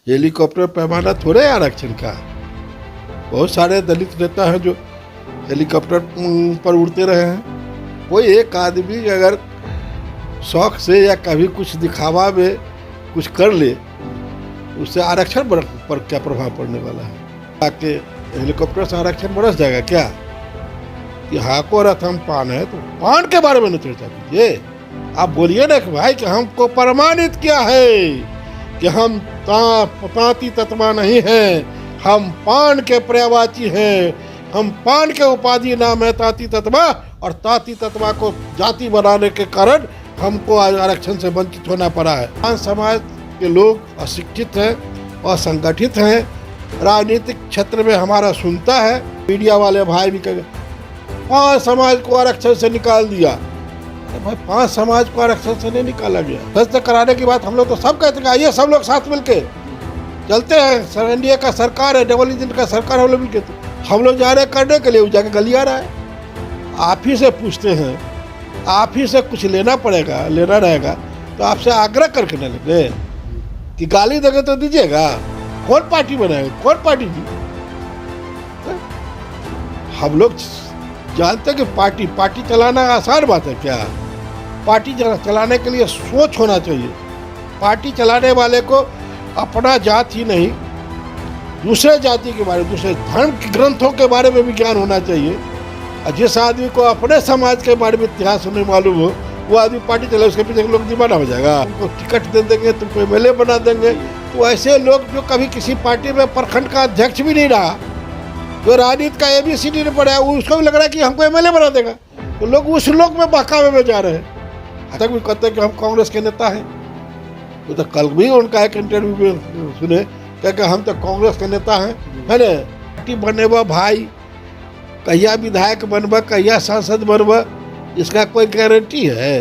Helicopter पैमाना थोड़े है आरक्षण का। बहुत सारे दलित नेता हैं जो हेलीकॉप्टर पर उड़ते रहे हैं। कोई एक आदमी अगर शौक से या कभी कुछ दिखावा में कुछ कर ले, उससे आरक्षण पर क्या प्रभाव पड़ने वाला है? ताकि हेलीकॉप्टर से आरक्षण बरस जाएगा क्या? कि हाको रथ हम पान है तो पान के बारे में न चर्चा कीजिए। आप बोलिए ना कि भाई कि हमको प्रमाणित किया है कि हम तांती तत्वा नहीं हैं, हम पान के पर्यायवाची हैं, हम पान के उपाधि नाम है तांती तत्वा, और तांती तत्वा को जाति बनाने के कारण हमको आरक्षण से वंचित होना पड़ा है। पान समाज के लोग अशिक्षित हैं, असंगठित हैं, राजनीतिक क्षेत्र में हमारा सुनता है। मीडिया वाले भाई भी कहेंगे 5 समाज को आरक्षण से निकाल दिया। भाई 5 समाज को आरक्षण से नहीं निकाला गया। फैसला कराने की बात हम लोग तो सब कहते हैं, आइए सब लोग साथ मिलके चलते हैं, एनडीए का सरकार है, डबल इंजन का सरकार, हम लोग मिलके हम लोग जा रहे हैं करने के लिए, वो जाके गलिया रहा है। आप ही से पूछते हैं, आप ही से कुछ लेना पड़ेगा, लेना रहेगा तो आपसे आग्रह करके न लगे कि गाली देंगे तो दीजिएगा। कौन पार्टी बनाएगा, कौन पार्टी दी? हम लोग जानते हैं कि पार्टी चलाना आसान बात है क्या? पार्टी चलाने के लिए सोच होना चाहिए। पार्टी चलाने वाले को अपना जाति ही नहीं, दूसरे जाति के बारे में, दूसरे धर्म के ग्रंथों के बारे में भी ज्ञान होना चाहिए। और जिस आदमी को अपने समाज के बारे में इतिहास नहीं मालूम हो, वो आदमी पार्टी चलाए, उसके पीछे लोग दीवाना हो जाएगा। उनको टिकट दे देंगे, तुमको एमएलए बना देंगे। तो ऐसे लोग जो कभी किसी पार्टी में प्रखंड का अध्यक्ष भी नहीं रहा, जो राजनीति का ABCD नहीं पढ़ा, उसको भी लग रहा है कि हमको एमएलए बना देगा। तो लोग उस लोग में बहकावे में जा रहे हैं। आज तक भी कहते हैं कि हम कांग्रेस के नेता हैं। वो तो कल भी उनका एक इंटरव्यू में सुने कि हम तो कांग्रेस के नेता हैं, है ना? पार्टी बनेबा भाई, कहिया विधायक बनबा, कहिया सांसद बनबा, इसका कोई गारंटी है?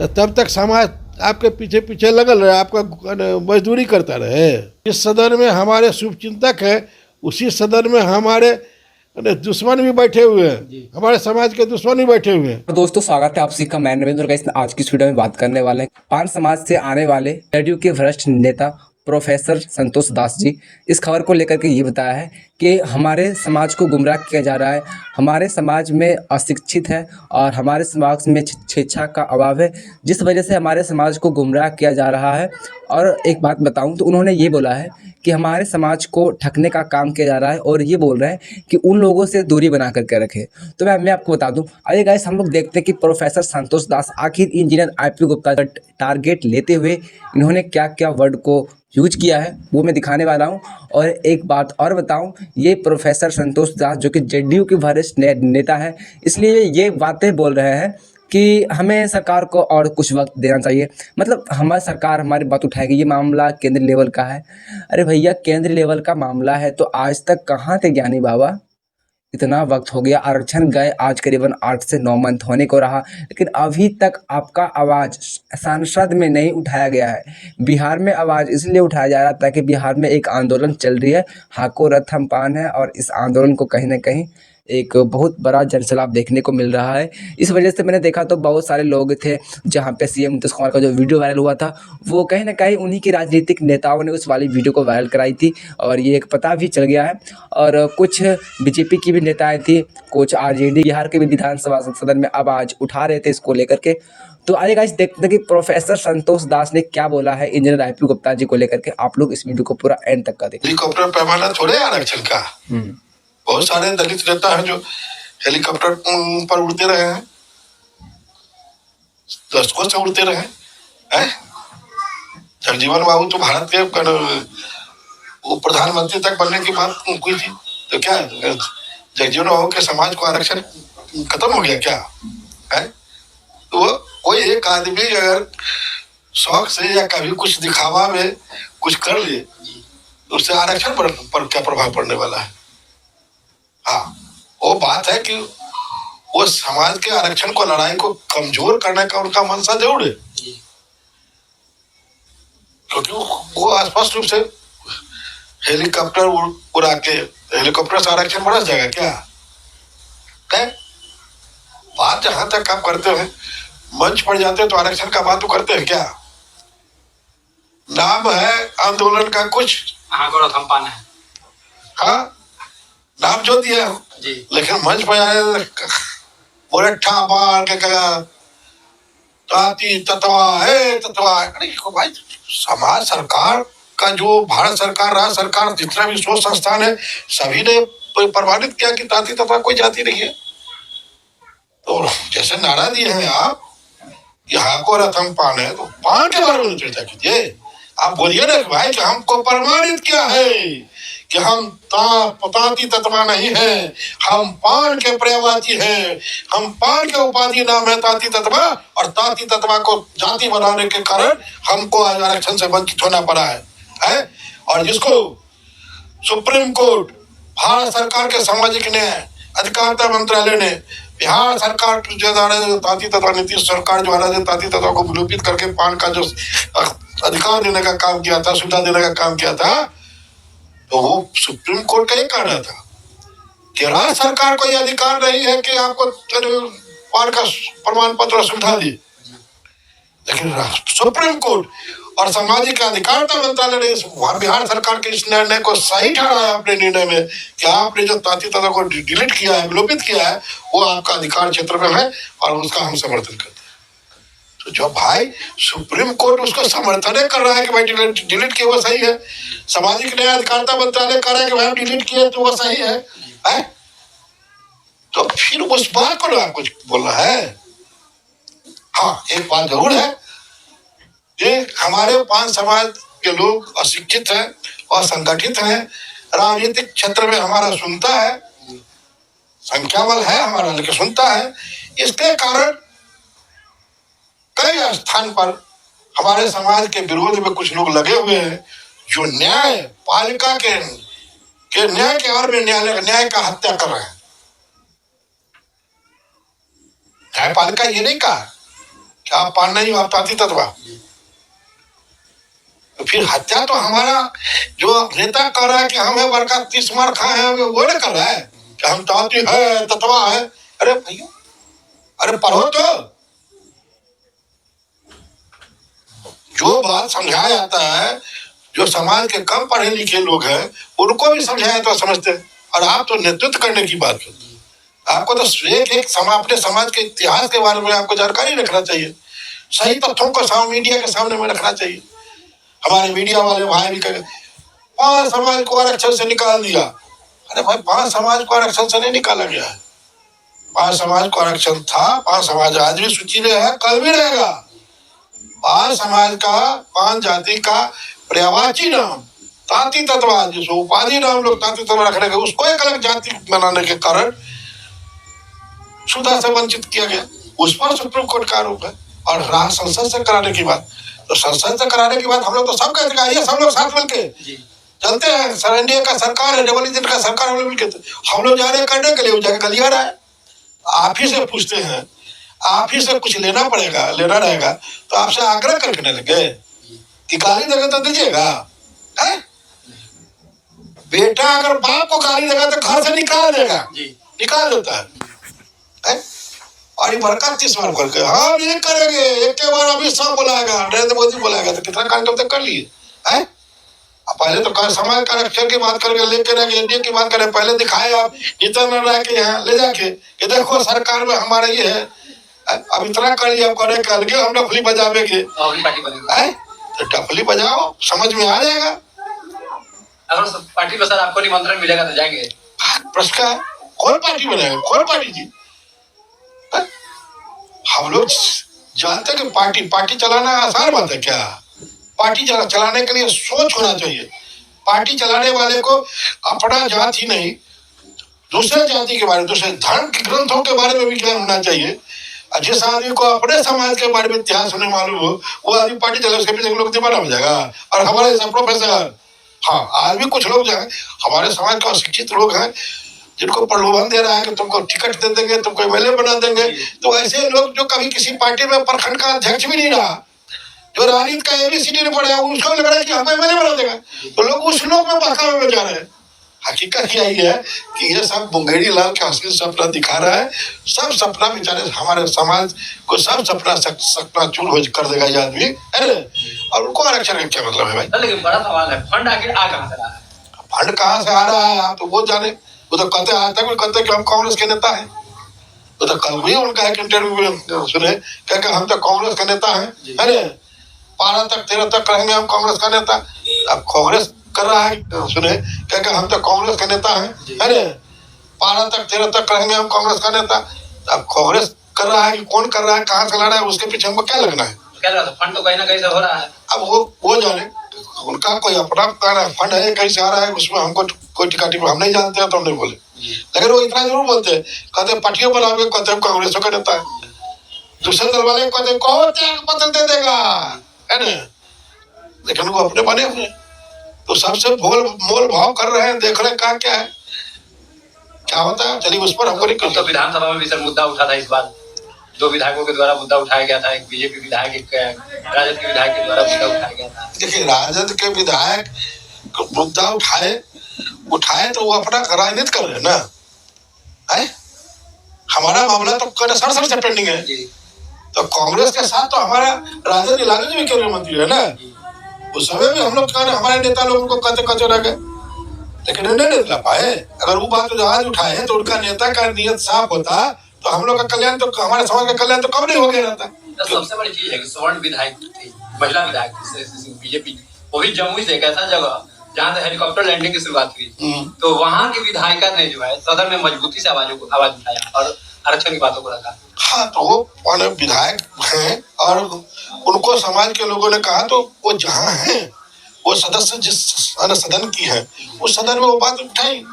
तब तक समाज आपके पीछे पीछे लगल रहे, आपका मजदूरी करता रहे। इस सदन में हमारे शुभचिंतक है, उसी सदन में हमारे दुश्मन भी बैठे हुए हैं, हमारे समाज के दुश्मन भी बैठे हुए हैं। तो दोस्तों, स्वागत है आप सभी का। मैं नरेंद्र गाइस, आज की इस वीडियो में बात करने वाले हैं पान समाज से आने वाले जदयू के वरिष्ठ नेता प्रोफेसर संतोष दास जी। इस खबर को लेकर के ये बताया है कि हमारे समाज को गुमराह किया जा रहा है, हमारे समाज में अशिक्षित है और हमारे समाज में शिक्षा का अभाव है, जिस वजह से हमारे समाज को गुमराह किया जा रहा है। और एक बात बताऊं तो उन्होंने ये बोला है कि हमारे समाज को ठगने का काम किया जा रहा है और ये बोल रहे हैं कि उन लोगों से दूरी बना करके रखें। तो मैं आपको बता दूं, आइए गाइस हम लोग देखते हैं कि प्रोफेसर संतोष दास आखिर इंजीनियर IP गुप्ता का टारगेट लेते हुए इन्होंने क्या क्या वर्ड को यूज किया है, वो मैं दिखाने वाला हूं। और एक बात और बताऊं, ये प्रोफेसर संतोष दास जो कि जदयू के वरिष्ठ नेता है, इसलिए ये बातें बोल रहे हैं कि हमें सरकार को और कुछ वक्त देना चाहिए। मतलब हमारी सरकार हमारी बात उठाएगी, ये मामला केंद्र लेवल का है। अरे भैया, केंद्र लेवल का मामला है तो आज तक कहाँ थे ज्ञानी बाबा? इतना वक्त हो गया, आरक्षण गए आज करीबन 8 से 9 मंथ होने को रहा, लेकिन अभी तक आपका आवाज़ संसद में नहीं उठाया गया है। बिहार में आवाज़ इसलिए उठाया जा रहा था कि बिहार में एक आंदोलन चल रही है, हाको रथ हम पान है, और इस आंदोलन को कहीं ना कहीं एक बहुत बड़ा जनसैलाब देखने को मिल रहा है। इस वजह से मैंने देखा तो बहुत सारे लोग थे, जहाँ पे CM नीतीश कुमार का जो वीडियो वायरल हुआ था, वो कहीं ना कहीं उन्हीं के राजनीतिक नेताओं ने उस वाली वीडियो को वायरल कराई थी और ये एक पता भी चल गया है। और कुछ BJP की भी नेताएं थी, कुछ RJD बिहार के भी विधानसभा सदन में आवाज़ उठा रहे थे इसको लेकर के। तो आइए गाइस देखते हैं कि प्रोफेसर संतोष दास ने क्या बोला है इंजीनियर IP गुप्ता जी को लेकर के। आप लोग इस वीडियो को पूरा एंड तक का देखें। हेलीकॉप्टर पैमाना थोड़े आरक्षण का। बहुत सारे दलित नेता हैं जो हेलीकॉप्टर पर उड़ते रहे हैं, दशकों से उड़ते रहे हैं। जगजीवन बाबू तो भारत के वो प्रधानमंत्री तक बनने की बात हुई थी, तो क्या जगजीवन बाबू के समाज को आरक्षण खत्म हो गया क्या? है तो कोई एक आदमी अगर शौक से या कभी कुछ दिखावा में कुछ कर ले, तो उससे आरक्षण पर क्या प्रभाव पड़ने वाला है? हाँ, वो बात है कि वो समाज के आरक्षण को, लड़ाई को कमजोर करने का उनका मंशा जरूर है, क्योंकि वो स्पष्ट रूप से हेलीकॉप्टर उड़ा के हेलीकॉप्टर से आरक्षण बढ़ जाएगा क्या? है बात जहां तक आप करते हैं, मंच पर जाते हैं तो आरक्षण का बात तो करते हैं क्या? नाम है आंदोलन का कुछ, हाँ गौरव थम्पान है हाँ नाम जो दिया हो, जी। लेकिन मंच पर आए बोले ठा मार के कहा ताती तत्वा है तत्वा। अरे भाई समाज सरकार का जो भारत सरकार, राज्य सरकार, जितना भी शोध संस्थान है, सभी ने प्रमाणित किया कि ताती तत्वा कोई जाति नहीं है। तो जैसे नारा दिए हैं आप कि हाको रथम पान है, तो पान के बारे में चर्चा कीजिए। आप बोलिए ना भाई कि हमको प्रमाणित किया है कि हम ताती तत्वा नहीं है, हम पान के पर्यायवाची हैं, हम पान के उपाधि नाम है ताती तत्वा, और ताती तत्वा को जाति बनाने के कारण हमको आज आरक्षण से वंचित होना पड़ा है? और जिसको सुप्रीम कोर्ट, भारत सरकार के सामाजिक न्याय अधिकारिता मंत्रालय ने बिहार सरकार जो ताती तत्वा, नीतीश सरकार जो ताती तत्वा को विलोपित करके पान का जो अधिकार देने का काम किया था, सुविधा देने का काम किया था, तो वो सुप्रीम कोर्ट का ये कहना था कि राज्य सरकार को यह अधिकार नहीं है कि आपको पान का प्रमाण पत्र सुविधा दी। लेकिन सुप्रीम कोर्ट और सामाजिक अधिकारिता मंत्रालय ने बिहार सरकार के इस निर्णय को सही ठहराया अपने निर्णय में कि आपने जो ताती तत्वा को डिलीट किया है, विलोपित किया है, वो आपका अधिकार क्षेत्र में है और उसका हम समर्थन करते हैं। तो जो भाई सुप्रीम कोर्ट उसको समर्थन कर रहा है कि भाई डिलीट किए वो सही है, सामाजिक न्याय अधिकारिता मंत्रालय कर रहा है कि भाई डिलीट किए तो वो सही है? तो फिर उस बात को ना कुछ बोलना है। हाँ, एक बात जरूर है कि हमारे पांच समाज के लोग अशिक्षित हैं, असंगठित हैं, राजनीतिक क्षेत्र में हमारा सुनता है, संख्या बल है हमारा लेकिन सुनता है। इसके कारण कई स्थान पर हमारे समाज के विरोध में कुछ लोग लगे हुए हैं जो न्याय पालिका के न्याय के आड़ में न्याय का हत्या कर रहे हैं। न्यायपालिका ये नहीं कहा कि आप पान नहीं हो, आप ताती तत्वा। तो फिर हत्या तो हमारा जो नेता कर रहा है कि हमें बड़का 30 मार खाए हैं, वो नहीं कर रहा है कि हम ताती है तत्वा है। अरे भैया, अरे पढ़ो तो। जो बात समझाया जाता है, जो समाज के कम पढ़े लिखे लोग हैं उनको भी समझाया तो समझते हैं, और आप तो नेतृत्व करने की बात करते हैं। आपको तो अपने समाज के इतिहास के बारे में आपको जानकारी रखना चाहिए, सही तथ्यों को मीडिया के सामने में रखना चाहिए। हमारे मीडिया वाले भाई भी कहेंगे 5 समाज को आरक्षण से निकाल दिया। अरे भाई 5 समाज को आरक्षण से नहीं निकाला गया है। 5 समाज को आरक्षण था, 5 समाज आज भी सूची में है, कल भी रहेगा। 5 समाज का, 5 जाति का पर्यायवाची नाम ताती तत्वा, जिसको उपाधि नाम लोग ताती तत्वा रखने के, उसको एक अलग जाति बनाने के कारण सुविधा से वंचित किया गया। उस पर सुप्रीम कोर्ट का आरोप है। और संसद से कराने की बात, तो संसद से कराने की बात हम लोग तो सब कहते हैं, सब लोग साथ मिलके चलते हैं। सर एनडीए का सरकार है, डबल इंजन का सरकार, हम लोग मिलके हम लोग जा रहे हैं करने के लिए, जाके गलिया रहा है। आप ही से पूछते हैं, आप ही से कुछ लेना पड़ेगा, लेना रहेगा तो आपसे आग्रह करके नहीं लगे कि गाली देगा तो दीजिएगा। बेटा अगर बाप को गाली देगा तो घर से निकाल देगा, निकाल देता है। और ये बड़का 30 बार करके हम ये करेंगे, एक के बार अभी सब बुलाएगा, नरेंद्र मोदी बुलाएगा, तो कितना काम तब तक कर लिए है। पहले तो समाज का आरक्षण की बात करके लेके एनडीए की बात करें, पहले दिखाए आप नितिन राय के यहाँ ले जाके कि देखो सरकार में हमारा ये है। अब इतना कर लिया, करे कर हम डफली बजावेंगे, तो डफली बजाओ, समझ में आ जाएगा। अगर पार्टी में सर आपको निमंत्रण मिलेगा तो जाएंगे? प्रश्न है, कौन पार्टी बनेगा, कौन पार्टी जी? हम लोग जानते हैं कि पार्टी चलाना आसान बात है क्या? पार्टी चलाने के लिए सोच होना चाहिए। पार्टी चलाने वाले को अपना जाति ही नहीं, दूसरे जाति के बारे में, दूसरे धर्म के ग्रंथों के बारे में भी ज्ञान होना चाहिए। जिस आदमी को अपने समाज के बारे में इतिहास होने मालूम हो, वो आदमी पार्टी चला, उसके पीछे लोग दीवाना हो जाएगा। और हमारे प्रोफेसर, हाँ आज भी कुछ लोग जो है हमारे समाज के अशिक्षित लोग हैं जिनको प्रलोभन दे रहा है कि तुमको टिकट दे देंगे, तुमको एमएलए बना देंगे। तो ऐसे लोग जो कभी किसी पार्टी में प्रखंड का अध्यक्ष भी नहीं रहा, जो राजनीति का एबीसीडी नहीं पढ़ा, उसको लग रहा है कि हमें एमएलए बना देगा, तो लोग उस लोग में बहकावे में जा रहे हकीकत यही है कि ये सब मुंगेरी लाल का असली सपना दिखा रहा है। सब सपना बेचारे हमारे समाज को सब सपना सपना चूर हो कर देगा ये आदमी, है ना। और उनको आरक्षण का क्या मतलब है भाई? लेकिन बड़ा सवाल है, फंड आखिर आ कहाँ से रहा है? फंड कहाँ से आ रहा है आप तो वो जाने। वो तो कहते आज तक भी कहते कि हम कांग्रेस के नेता हैं। वो तो कल भी उनका एक इंटरव्यू में सुने क्या हम तो कांग्रेस के नेता हैं, है ना। 12 तक 13 तक कहेंगे हम कांग्रेस का नेता। अब कांग्रेस कर रहा है, सुने क्या हम तो कांग्रेस के नेता हैं, है ना। 12 तक 13 तक कहेंगे हम कांग्रेस का नेता। अब कांग्रेस कर रहा है कि कौन कर रहा है, कहाँ से ला रहा है, उसके पीछे हमको क्या लगना है? क्या लगा? फंड तो कहीं ना कहीं से हो रहा है। अब वो जाने, उनका कोई अपना फंड है कहीं से आ रहा है, उसमें हमको कोई टिकाटी हम नहीं जानते हैं तो हम नहीं बोले। लेकिन वो इतना जरूर बोलते हैं, कहते पार्टियों पर आगे कहते हम कांग्रेसों का नेता है। दूसरे दल वाले कहते कौन त्याग पत्र दे देगा, है ना। लेकिन वो अपने बने हुए तो सबसे मोल भाव कर रहे हैं, देख रहे हैं कहाँ क्या है, क्या होता है। चलिए उस पर हमको नहीं तो विधानसभा में भी सर मुद्दा उठा था इस बार, 2 विधायकों के द्वारा मुद्दा उठाया गया था। एक बीजेपी विधायक, एक राजद के विधायक के द्वारा मुद्दा उठाया गया था। देखिए राजद के विधायक मुद्दा उठाए तो वो अपना राजनीति कर रहे हैं ना, है। हमारा मामला तो सर से पेंडिंग है। तो कांग्रेस के साथ तो हमारा राजद इलाके में केंद्रीय मंत्री है ना। उस समय भी हम लोग हमारे नेता लोगों को कहते रह गए, लेकिन नहीं निकला पाए। अगर वो बात आज उठाए तो उनका नेता का नियत साफ होता तो हम लोग का कल्याण तो हमारे समाज का कल्याण तो कब नहीं हो गया रहता। तो सबसे बड़ी चीज है कि स्वर्ण विधायक थी, महिला विधायक बीजेपी, वो भी जमुई से एक ऐसा जगह जहाँ से हेलीकॉप्टर लैंडिंग की शुरुआत हुई, तो वहाँ की विधायिका ने जो है सदन में मजबूती से आवाज उठाया और आरक्षण की बातों को रखा। हाँ, तो वो विधायक हैं और उनको समाज के लोगों ने कहा तो वो जहाँ है वो सदस्य जिस सदन की है उस सदन में वो बात उठाई।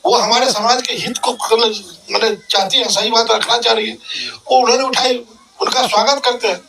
वो हमारे समाज के हित को मैंने चाहती है, सही बात रखना चाह रही है, वो उन्होंने उठाई, उनका स्वागत करते हैं।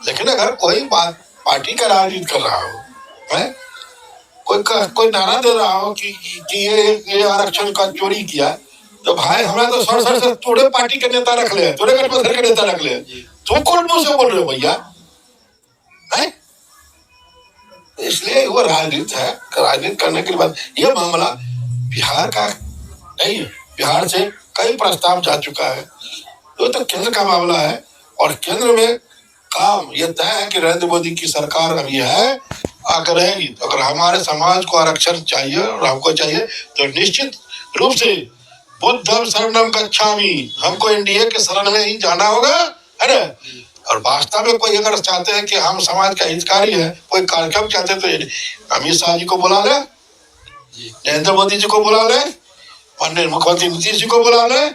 लेकिन अगर कोई बात पार्टी का राजनीति कर रहा हो, है कोई नारा दे रहा हो कि ये आरक्षण का चोरी किया, तो भाई हमारा तो सर से थोड़े पार्टी के नेता रख ले, थोड़े गठबंधन के नेता रख ले, तो कौन मुंह से बोल रहे हो भैया, है। इसलिए वो राजनीति है, राजनीति करने के बाद ये मामला बिहार का नहीं है। बिहार से कई प्रस्ताव जा चुका है, तो केंद्र का मामला है और केंद्र में काम ये तय है कि नरेंद्र मोदी की सरकार अब ये है आकर रहेगी। तो अगर हमारे समाज को आरक्षण चाहिए और हमको चाहिए तो निश्चित रूप से बुद्धम शरणम गच्छामि, हमको एनडीए के शरण में ही जाना होगा, है ना। और वास्तव में कोई अगर चाहते हैं कि हम समाज का हितकारी है, कोई कार्यक्रम चाहते हैं तो अमित शाह जी को बुला ले, नरेंद्र मोदी जी को बुला ले, माननीय मुख्यमंत्री नीतीश जी को बुला ले।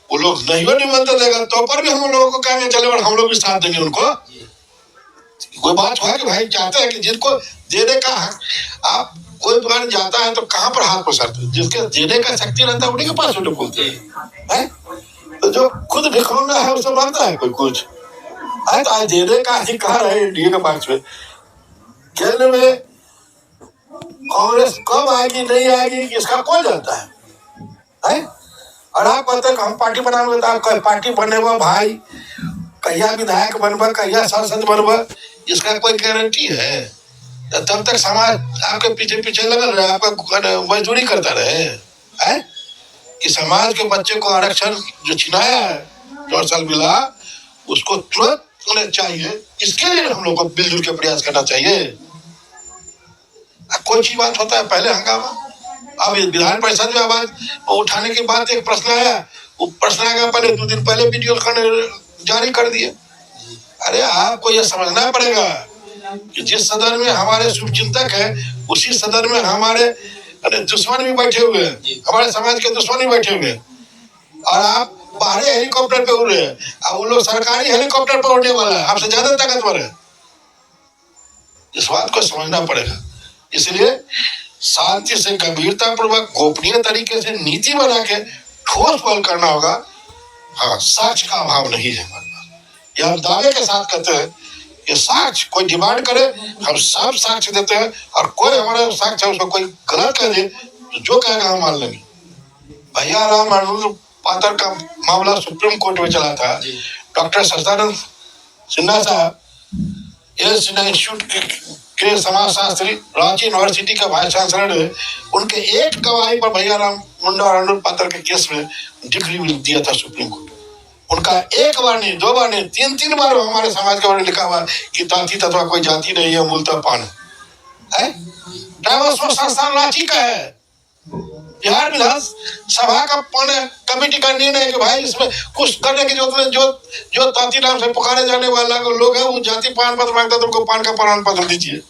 वो लोग नहीं भी निमंत्रण देगा तो पर भी हम लोगों को कहेंगे चले और हम लोग भी साथ देंगे उनको। कोई बात हुआ कि भाई चाहते हैं कि जिनको देने का आप कोई बार जाता है तो कहाँ पर हाथ पसारते हैं, जिसके देने का शक्ति रहता है उन्हीं के पास उन्हें बोलते हैं। तो जो खुद भिखमंगा है उसे मानता है कोई कुछ है, तो आज देने का अधिकार है इंडिया के पास में। केंद्र में कांग्रेस कब आएगी नहीं आएगी इसका कौन जानता है। और आप कहते हैं हम पार्टी बनाएंगे तो आप पार्टी बनेगा भाई, कहिया विधायक बनबा, कहिया सांसद बनबा, इसका कोई गारंटी है। तब तक समाज आपके पीछे पीछे लगा रहे, आपका मजदूरी करता रहे, है कि समाज के बच्चे को आरक्षण जो छिनाया है 4 साल मिला उसको तुरंत होना चाहिए। इसके लिए हम लोग को मिलजुल के प्रयास करना चाहिए। कोई चीज बात होता है पहले हंगामा, अब विधान परिषद में आवाज उठाने के बाद एक प्रश्न आया, वो प्रश्न आया पहले 2 दिन पहले वीडियो जारी कर दिए। अरे आपको यह समझना पड़ेगा कि जिस सदन में हमारे शुभचिंतक है उसी सदन में हमारे दुश्मन भी बैठे हुए हैं, हमारे समाज के दुश्मन भी बैठे हुए हैं, और आप बाहरी हेलीकॉप्टर पे उड़ रहे हैं। अब वो लोग सरकारी हेलीकॉप्टर पर उड़ने वाला है, आपसे ज्यादा ताकतवर है। इस बात को समझना पड़ेगा। इसलिए शांति से, गंभीरता पूर्वक, गोपनीय तरीके से नीति बना के ठोस पहल करना होगा। हाँ, साक्ष्य का अभाव नहीं है हमारे पास, यह हम दावे के साथ कहते हैं। ये साक्ष्य कोई डिमांड करे हम सब साक्ष्य देते हैं, और कोई हमारा साक्ष्य उसको कोई गलत कह दे तो जो कहेगा हम मान लेंगे। भैया राम पात्र का मामला सुप्रीम कोर्ट में चला था। डॉक्टर सच्चिदानंद सिन्हा साहब इंस्टीट्यूट के समाजशास्त्री रांची यूनिवर्सिटी के वाइस चांसलर है, उनके एक गवाही पर भैया राम मुंडा और अनुप पात्र के केस में डिग्री दिया था सुप्रीम कोर्ट। उनका एक बार नहीं, दो बार नहीं, तीन बार हमारे समाज के बारे में लिखा हुआ कि तांती तत्वा कोई जाति नहीं है, मूलतः पान है। ट्राइबल संस्थान रांची का है। बिहार विधानसभा का कमेटी का निर्णय है कि भाई इसमें कुछ करने की जरूरत नहीं। जो तांती नाम से पुकारे जाने वाला लोग है, वो जाति प्रमाण पत्र मांगता है तो उनको पान का प्रमाण पत्र दीजिए।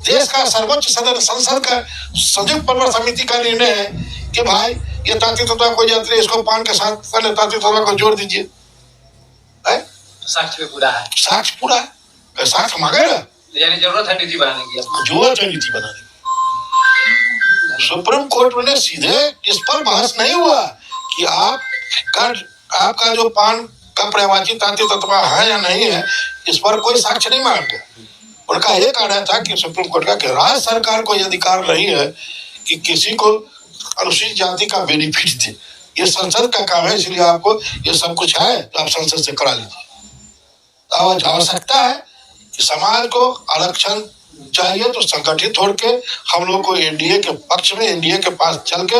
देश का सर्वोच्च सदन संसद का संयुक्त परिवार समिति का निर्णय है कि भाई ये तांती तत्वा कोई जाति नहीं, इसको पान के साथ तांती तत्वा को जोड़ दीजिए। साक्ष्य पूरा है, साक्ष्य पूरा है, साक्ष्य मांगे ना, यानी जरूरत है नीति बनाने की, जरूरत है नीति बनाने की। सुप्रीम कोर्ट में सीधे इस पर बहस नहीं हुआ कि आपका जो पान का पर्यायवाची तांती तत्व है या नहीं है, इस पर कोई साक्ष्य नहीं मांगा। उनका एक आदेश था कि सुप्रीम कोर्ट का कि राज्य सरकार को यह अधिकार नहीं है कि किसी को अनुसूचित जाति का बेनिफिट दे। ये संसद का काम है, इसलिए आपको ये सब कुछ है तो आप संसद से करा लीजिए। आवश्यकता है कि समाज को आरक्षण चाहिए तो संगठित होकर हम लोग को एनडीए के पक्ष में, एनडीए के पास चल के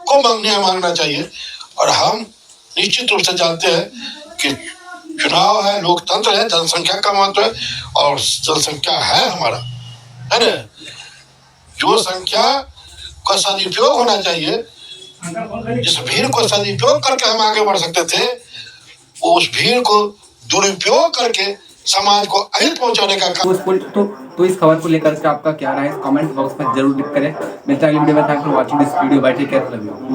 को मांगना चाहिए। और हम निश्चित रूप से जानते हैं कि चुनाव है, लोकतंत्र है, जनसंख्या का महत्व है और जनसंख्या है हमारा, है ना। जो संख्या का सदुपयोग होना चाहिए, जिस भीड़ को सदुपयोग करके हम आगे बढ़ सकते थे, उस भीड़ को दुरुपयोग करके समाज को अहित पहुंचाने का काम। तो इस खबर को लेकर के आपका क्या राय है, कमेंट बॉक्स में जरूर लिख करें। मिलता है अगली वीडियो में। Thanks for watching this video. Bye, take care, love you.